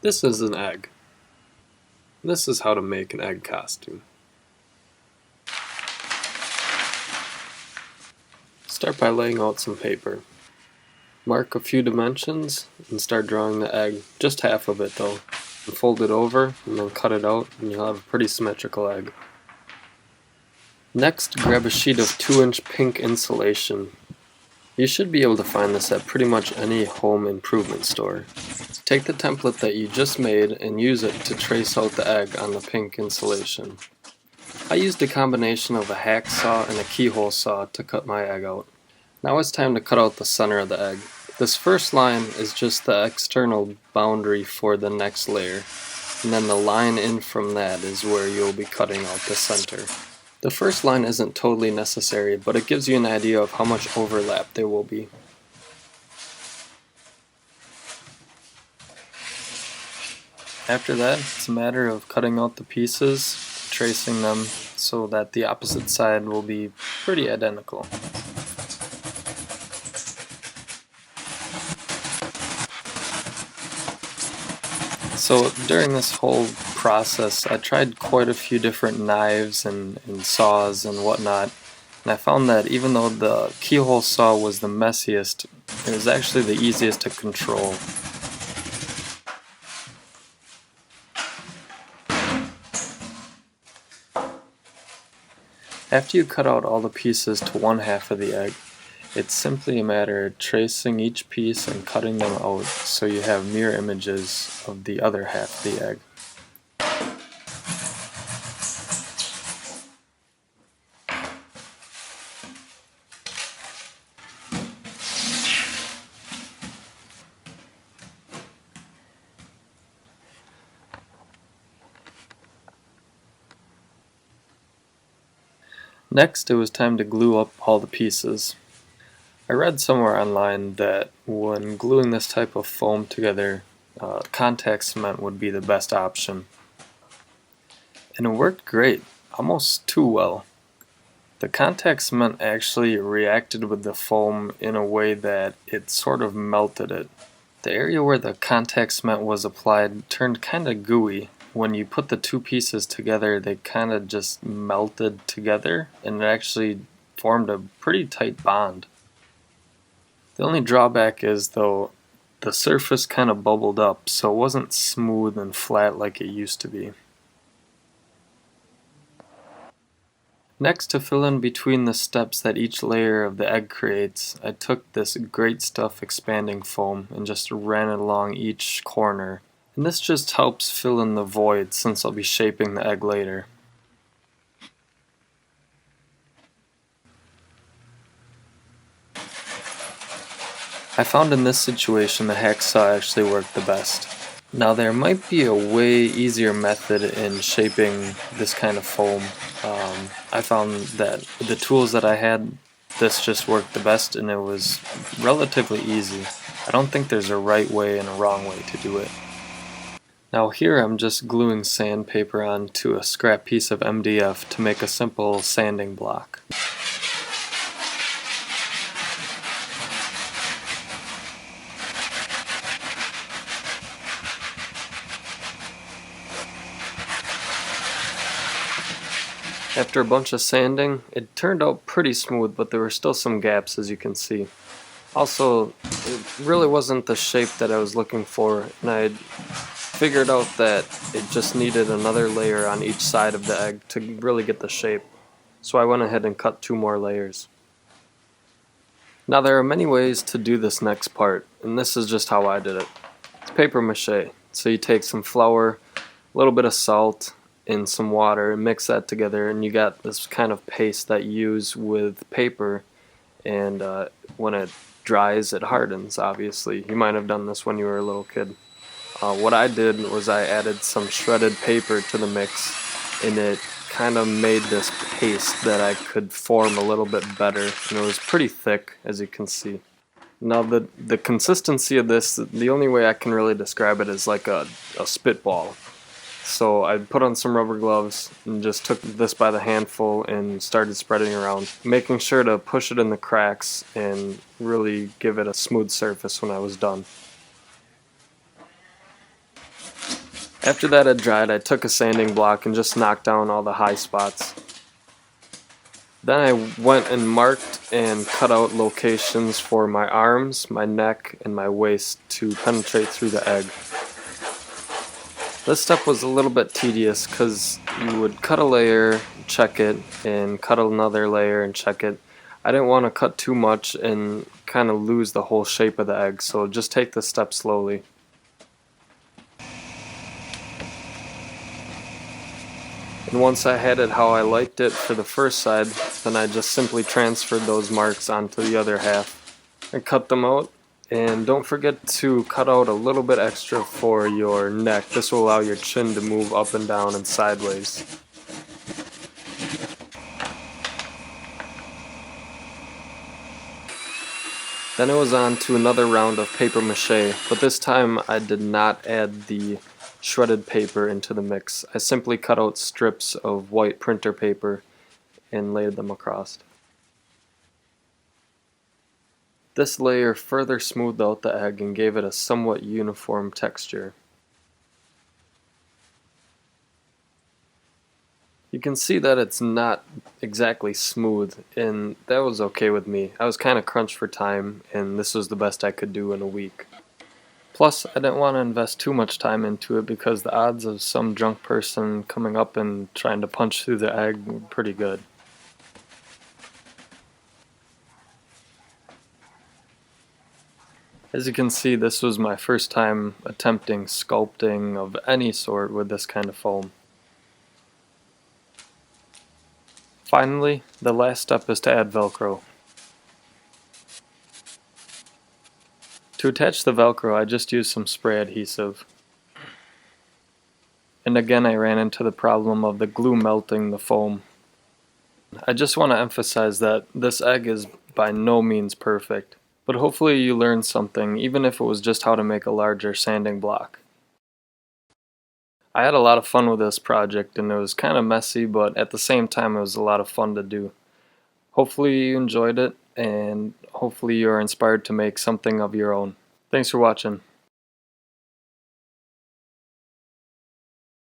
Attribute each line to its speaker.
Speaker 1: This is an egg. This is how to make an egg costume. Start by laying out some paper. Mark a few dimensions and start drawing the egg, just half of it though. And fold it over and then cut it out and you'll have a pretty symmetrical egg. Next, grab a sheet of 2-inch pink insulation. You should be able to find this at pretty much any home improvement store. Take the template that you just made and use it to trace out the egg on the pink insulation. I used a combination of a hacksaw and a keyhole saw to cut my egg out. Now it's time to cut out the center of the egg. This first line is just the external boundary for the next layer, and then the line in from that is where you'll be cutting out the center. The first line isn't totally necessary, but it gives you an idea of how much overlap there will be. After that, it's a matter of cutting out the pieces, tracing them so that the opposite side will be pretty identical. So during this whole process, I tried quite a few different knives and saws and whatnot, and I found that even though the keyhole saw was the messiest, it was actually the easiest to control. After you cut out all the pieces to one half of the egg, it's simply a matter of tracing each piece and cutting them out so you have mirror images of the other half of the egg. Next, it was time to glue up all the pieces. I read somewhere online that when gluing this type of foam together, contact cement would be the best option. And it worked great, almost too well. The contact cement actually reacted with the foam in a way that it sort of melted it. The area where the contact cement was applied turned kind of gooey. When you put the two pieces together, they kind of just melted together and it actually formed a pretty tight bond. The only drawback is, though, the surface kind of bubbled up, so it wasn't smooth and flat like it used to be. Next, to fill in between the steps that each layer of the egg creates, I took this Great Stuff expanding foam and just ran it along each corner. And this just helps fill in the void since I'll be shaping the egg later. I found in this situation the hacksaw actually worked the best. Now there might be a way easier method in shaping this kind of foam. I found that with the tools that I had, this just worked the best and it was relatively easy. I don't think there's a right way and a wrong way to do it. Now here I'm just gluing sandpaper onto a scrap piece of MDF to make a simple sanding block. After a bunch of sanding, it turned out pretty smooth, but there were still some gaps, as you can see. Also, it really wasn't the shape that I was looking for, and I figured out that it just needed another layer on each side of the egg to really get the shape. So I went ahead and cut 2 more layers. Now there are many ways to do this next part, and this is just how I did it. It's paper mache. So you take some flour, a little bit of salt, and some water and mix that together, and you got this kind of paste that you use with paper, and when it dries it hardens. Obviously you might have done this when you were a little kid. What I did was I added some shredded paper to the mix, and it kind of made this paste that I could form a little bit better, and it was pretty thick, as you can see. Now the consistency of this, the only way I can really describe it is like a spitball. So I put on some rubber gloves and just took this by the handful and started spreading around, making sure to push it in the cracks and really give it a smooth surface when I was done. After that had dried, I took a sanding block and just knocked down all the high spots. Then I went and marked and cut out locations for my arms, my neck, and my waist to penetrate through the egg. This step was a little bit tedious because you would cut a layer, check it, and cut another layer and check it. I didn't want to cut too much and kind of lose the whole shape of the egg, so just take this step slowly. And once I had it how I liked it for the first side, then I just simply transferred those marks onto the other half and cut them out. And don't forget to cut out a little bit extra for your neck. This will allow your chin to move up and down and sideways. Then it was on to another round of paper mache, but this time I did not add the shredded paper into the mix. I simply cut out strips of white printer paper and laid them across. This layer further smoothed out the egg and gave it a somewhat uniform texture. You can see that it's not exactly smooth, and that was okay with me. I was kind of crunched for time, and this was the best I could do in a week. Plus, I didn't want to invest too much time into it because the odds of some drunk person coming up and trying to punch through the egg were pretty good. As you can see, this was my first time attempting sculpting of any sort with this kind of foam. Finally, the last step is to add Velcro. To attach the Velcro, I just used some spray adhesive. And again, I ran into the problem of the glue melting the foam. I just want to emphasize that this egg is by no means perfect, but hopefully you learned something, even if it was just how to make a larger sanding block. I had a lot of fun with this project, and it was kind of messy, but at the same time it was a lot of fun to do. Hopefully you enjoyed it, and hopefully you're inspired to make something of your own. Thanks for watching.